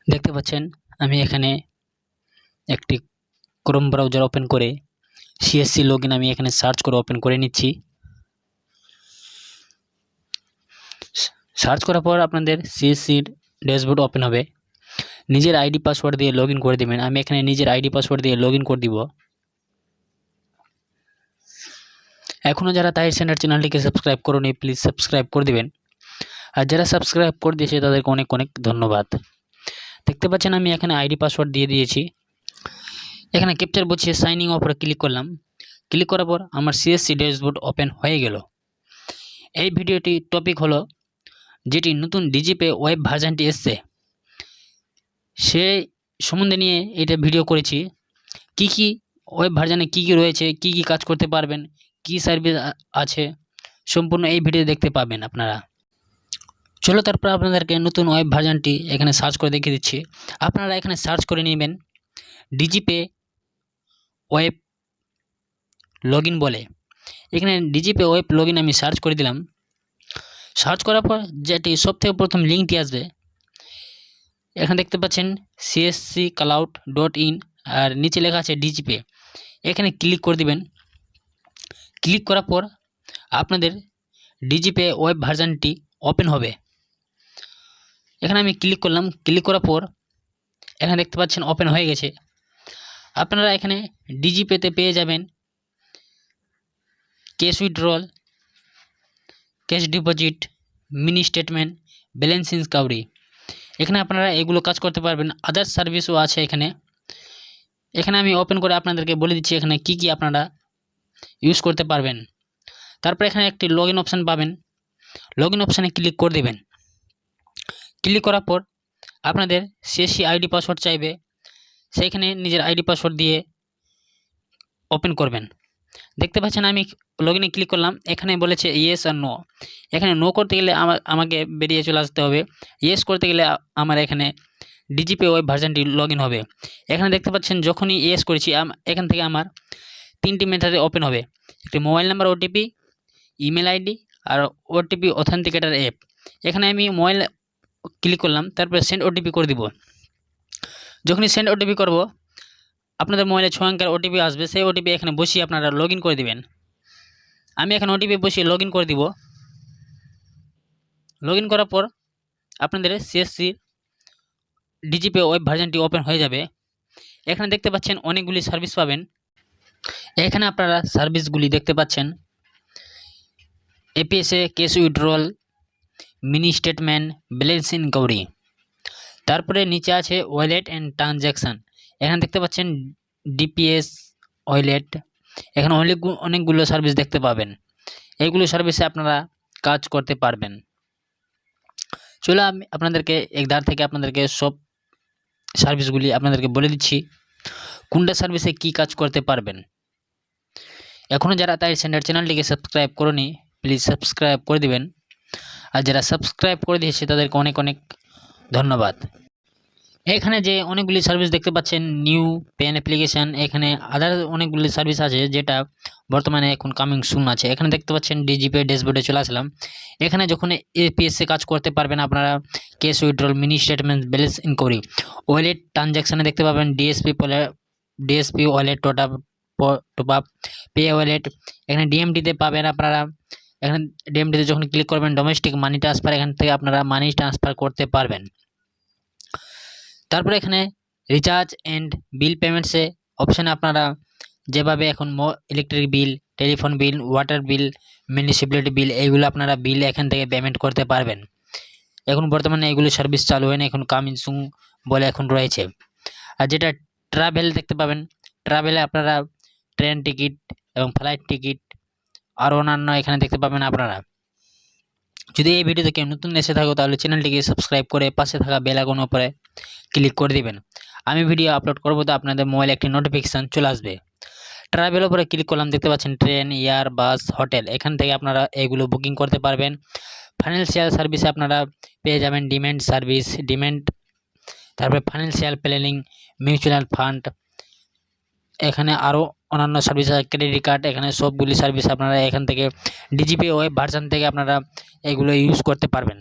দেখতে পাচ্ছেন আমি এখানে একটি ক্রোম ব্রাউজার ওপেন করে সিএসসি লগইন আমি এখানে সার্চ করে ওপেন করে নিচ্ছি। সার্চ করার পর আপনাদের সিএসসির ড্যাশবোর্ড ওপেন হবে। নিজের আইডি পাসওয়ার্ড দিয়ে লগইন করে দিবেন। আমি এখানে নিজের আইডি পাসওয়ার্ড দিয়ে লগইন করে দিব। এখনও যারা তাহির সেন্টার চ্যানেলটিকে সাবস্ক্রাইব করুন প্লিজ সাবস্ক্রাইব করে দিবেন, আর যারা সাবস্ক্রাইব করে দিয়েছে তাদেরকে অনেক অনেক ধন্যবাদ। দেখতে পাচ্ছেন আমি এখানে আইডি পাসওয়ার্ড দিয়ে দিয়েছি। এখানে ক্যাপচার বসিয়ে সাইনিং উপরে ক্লিক করলাম। ক্লিক করার পর আমার সিএসসি ড্যাশবোর্ড ওপেন হয়ে গেল। এই ভিডিওটি টপিক হলো যেটি নতুন ডিজিপে ওয়েব ভার্জনটি এসছে সেই সম্বন্ধে নিয়ে এটা ভিডিও করেছি। কি কি ওয়েব ভার্জনে কি কি রয়েছে, কি কি কাজ করতে পারবেন, কি সার্ভিস আছে, সম্পূর্ণ এই ভিডিও দেখতে পাবেন আপনারা। চলো তারপর আপনাদেরকে নতুন ওয়েব ভার্জনটি এখানে সার্চ করে দেখিয়ে দিচ্ছি। আপনারা এখানে সার্চ করে নেবেন ডিজিপে ওয়েব লগইন বলে। এখানে ডিজিপে ওয়েব লগইন আমি সার্চ করে দিলাম। সার্চ করার পর যেটি সবথেকে প্রথম লিঙ্কটি আসবে, এখানে দেখতে পাচ্ছেন csccloud.in আর নিচে লেখা আছে ডিজিপে। এখানে ক্লিক করে দিবেন। ক্লিক করার পর আপনাদের ডিজিপে ওয়েব ভার্জনটি ওপেন হবে। এখানে আমি ক্লিক করলাম। ক্লিক করার পর এখানে দেখতে পাচ্ছেন ওপেন হয়ে গেছে। আপনারা এখানে ডিজিপেতে পেয়ে যাবেন cash withdrawal, cash deposit, mini statement, balance enquiry. এখানে আপনারা এগুলো কাজ করতে পারবেন। আদার্স সার্ভিসও আছে এখানে। এখানে আমি ওপেন করে আপনাদেরকে বলে দিচ্ছি এখানে কি কি আপনারা ইউজ করতে পারবেন। তারপর এখানে একটি লগইন অপশান পাবেন। লগইন অপশানে ক্লিক করে দেবেন। ক্লিক করার পর আপনাদের সিএসসি আইডি পাসওয়ার্ড চাইবে, সেইখানে নিজের আইডি পাসওয়ার্ড দিয়ে ওপেন করবেন। দেখতে পাচ্ছেন আমি লগইনে ক্লিক করলাম। এখানে বলেছে ইয়েস আর নো। এখানে নো করতে গেলে আমাকে বেরিয়ে চলে আসতে হবে। ইয়েস করতে গেলে আমার এখানে ডিজিপে ওয়েব ভার্জনটি লগইন হবে। এখানে দেখতে পাচ্ছেন যখনই ইয়েস করেছি এখান থেকে আমার তিনটি মেথডে ওপেন হবে। একটি mobile number OTP, email ID আর ওটিপি অথেন্টিকেটার অ্যাপ। এখানে আমি মোবাইল ক্লিক করলাম, তারপরে সেন্ড ওটিপি করে দিব। যখনই সেন্ড ওটিপি করব আপনাদের মোবাইলে 6 অঙ্কের ওটিপি আসবে। সেই ওটিপি এখানে বসিয়ে আপনারা লগইন করে দিবেন। আমি এখানে ওটিপি বসিয়ে লগইন করে দিব। লগইন করার পর আপনাদের সিএসসি ডিজিপে ওয়েব ভার্জনটি ওপেন হয়ে যাবে। এখানে দেখতে পাচ্ছেন অনেকগুলি সার্ভিস পাবেন। এখানে আপনারা সার্ভিসগুলি দেখতে পাচ্ছেন এপিএসএ, cash withdrawal, mini statement, balance enquiry. তারপরে নিচে আছে ওয়ালেট অ্যান্ড ট্রানজ্যাকশান। এখানে দেখতে পাচ্ছেন ডিপিএস, ওয়ালেট। এখানে অনেকগুলো সার্ভিস দেখতে পাবেন। এইগুলো সার্ভিসে আপনারা কাজ করতে পারবেন। চলো আমি আপনাদেরকে একধার থেকে আপনাদেরকে সব সার্ভিসগুলি আপনাদেরকে বলে দিচ্ছি কোনটা সার্ভিসে কি কাজ করতে পারবেন। এখনও যারা তাই সেন্টার চ্যানেলটিকে সাবস্ক্রাইব করুনি প্লিজ সাবস্ক্রাইব করে দিবেন, আর যারা সাবস্ক্রাইব করে দিয়েছে তাদেরকে অনেক অনেক ধন্যবাদ। এখানে যে অনেকগুলি সার্ভিস দেখতে পাচ্ছেন, নিউ পেন অ্যাপ্লিকেশান, এখানে আদার অনেকগুলি সার্ভিস আছে যেটা বর্তমানে এখন কামিং সুন আছে। এখানে দেখতে পাচ্ছেন ডিজিপে ড্যাশবোর্ডে চলে আসলাম। এখানে যখন এপিএসসি কাজ করতে পারবেন আপনারা cash withdrawal, mini statement, balance enquiry, wallet ট্রানজ্যাকশানে দেখতে পাবেন DSP wallet, top up, pay wallet. এখানে ডিএমটিতে পাবেন আপনারা। এখানে ডিএমটিতে যখন ক্লিক করবেন ডোমেস্টিক মানি ট্রান্সফার, এখান থেকে আপনারা মানি ট্রান্সফার করতে পারবেন। তারপরে এখানে রিচার্জ অ্যান্ড বিল পেমেন্টসে অপশানে আপনারা যেভাবে এখন electric bill, telephone bill, water bill, municipality bill, এইগুলো আপনারা বিল এখান থেকে পেমেন্ট করতে পারবেন। এখন বর্তমানে এগুলো সার্ভিস চালু হয়নি, এখন কামিং সুন বলে এখন রয়েছে। আর যেটা ট্রাভেল দেখতে পাবেন, ট্রাভেলে আপনারা ট্রেন টিকিট এবং ফ্লাইট টিকিট আর অন্যান্য এখানে দেখতে পাবেন আপনারা। যদি এই ভিডিওতে কেউ নতুন এসে থাকো তাহলে চ্যানেলটিকে সাবস্ক্রাইব করে পাশে থাকা বেল আইকনের উপরে ক্লিক করে দিবেন। আমি ভিডিও আপলোড করব তো আপনাদের মোবাইলে একটি নোটিফিকেশান চলে আসবে। ট্রাভেল উপরে ক্লিক করলাম, দেখতে পাচ্ছেন ট্রেন, এয়ার, বাস, হোটেল। এখান থেকে আপনারা এগুলো বুকিং করতে পারবেন। ফাইন্যান্সিয়াল সার্ভিসে আপনারা পেয়ে যাবেন ডিম্যান্ড সার্ভিস, তারপরে ফাইন্যান্সিয়াল প্ল্যানিং, মিউচুয়াল ফান্ড। এখানে আরও অন্যান্য সার্ভিস আছে, ক্রেডিট কার্ড। এখানে সবগুলি সার্ভিস আপনারা এখান থেকে ডিজিপি ওয়েব ভার্সন থেকে আপনারা এগুলো ইউজ করতে পারবেন।